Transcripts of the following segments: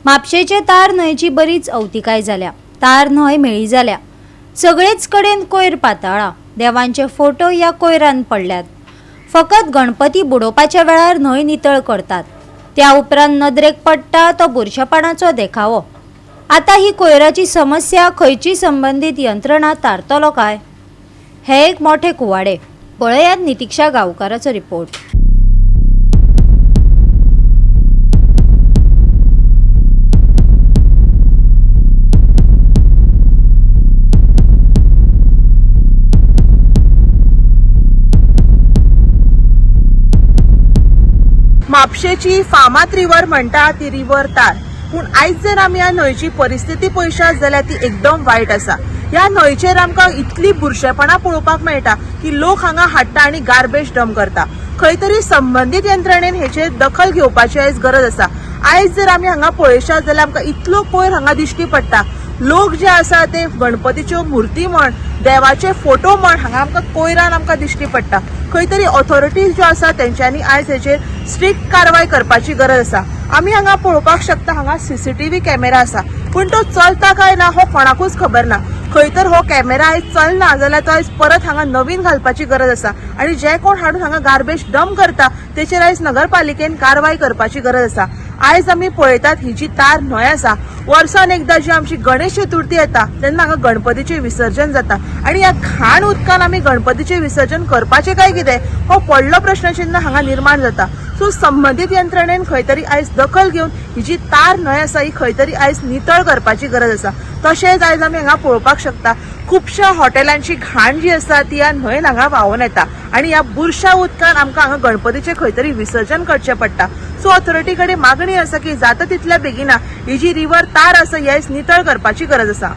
म्हापशेचे तार न्हंयची बरीच अवतिकाय जाल्या। तार न्हंय मेळी जाल्या। सगळेच कडेन कोयर पाताळा। देवांचे फोटो ह्या कोयरान पडल्यात। फकत गणपती बुडोवपाच्या वेळार न्हंय नितळ करतात। त्या उपरांत नदरेक पडटा तो बुरशेपणाचो देखावो। आता ही कोयराची समस्या खंयची संबंधित यंत्रणा तारतलो काय? हे एक मोठे कुवाडे। पळयात नितीक्षा गांवकाराचो रिपोर्ट। म्हापशेची फामाद रिवर म्हणटा ती रिवर तार, पूण आयज जर आमी ह्या न्हंयची परिस्थिती पळयशात जाल्यार ती एकदम वायट आसा। ह्या न्हंयचेर आमकां इतली बुरशेपणां पळोवपाक मेळटा की लोक हांगा हाडटा आनी गार्बेज डंप करता। खंय तरी संबंधीत यंत्रणेन हेचेर दखल घेवपाची आयज गरज आसा। आयज जर आमी हांगा पळयशात जाल्यार आमकां इतलो कोयर हांगा दिश्टी पडटा। लोक जे आसा ते गणपतीच्यो मुर्ती म्हण, देवाचे फोटो म्हण हांगा आमकां कोयरान आमकां दिश्टी पडटा। खंय तरी ऑथॉरिटीज ज्यो आसा तेंच्यांनी आयज हेचेर स्ट्रिक्ट कारवाय करपाची गरज आसा। आमी हांगा पळोवपाक शकता हांगा सीसीटीव्ही कॅमेरा आसा, पूण तो चलता काय ना हो कोणाकूच खबर ना। खंय तर हो कॅमेरा आयज चलना जाल्यार तो आयज परत हांगा नवीन घालपाची गरज आसा आनी जे कोण हाडून हांगा गार्बेज डंप करता तेचेर आयज नगरपालिकेन कारवाय करपाची गरज आसा। आयज आमी पळयतात ही जी तार न्हंय आसा, वर्सान एकदा जी आमची गणेश चतुर्थी येता तेन्ना हांगा गणपतीचें विसर्जन जाता आनी ह्या घाण उदकान आमी गणपतीचें विसर्जन करपाचें काय कितें हो व्हडलो प्रश्नचिन्ह हांगा निर्माण जाता। सो संबंधीत यंत्रणेन खंय तरी आयज दखल घेवन ही जी तार न्हंय आसा ही खंय तरी आयज नितळ करपाची गरज आसा। तशेंच आयज आमी हांगा पळोवपाक शकता खुबश्या हॉटेलांची घाण जी आसा ती ह्या न्हंयन हांगा व्हांवून येता आनी ह्या बुरशा उदकान आमकां हांगा गणपतीचें खंय तरी विसर्जन करचें पडटा। सो ऑथॉरिटी कडेन मागणी आसा की जाता तितल्या बेगिना ही जी रिवर तार आसा ही आयज नितळ करपाची गरज आसा।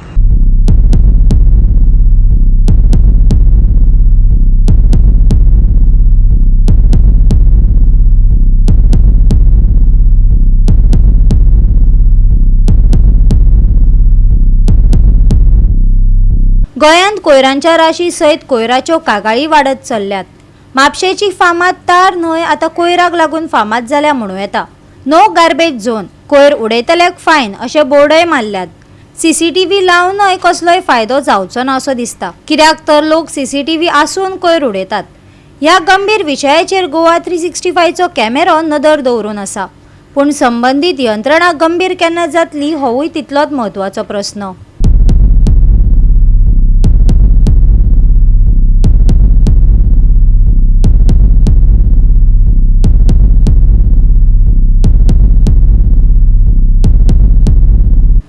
गोंयांत कोयरांच्या राशी सयत कोयराच्यो कागाळी वाडत चल्ल्यात। म्हापशेची फामाद तार न्हंय आता कोयराक लागून फामाद जाल्या म्हणूं येता। नो गार्बेज झोन, कोयर उडयतल्याक फायन अशे बोर्डय मारल्यात। सीसीटीव्ही लावनय कसलोय फायदो जावचो ना असो दिसता, कित्याक तर लोक सीसीटीव्ही आसून कोयर उडयतात। ह्या गंभीर विशयाचेर गोवा 365 चो कॅमेरो नदर दवरून आसा, पूण संबंधीत यंत्रणा गंभीर केन्ना जातली होवूय तितलोच म्हत्वाचो प्रस्न।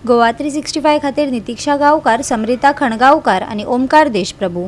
गोवा 365 खातीर नितीक्षा गांवकार, समरिता खणगांवकार आनी ओमकार देशप्रभू।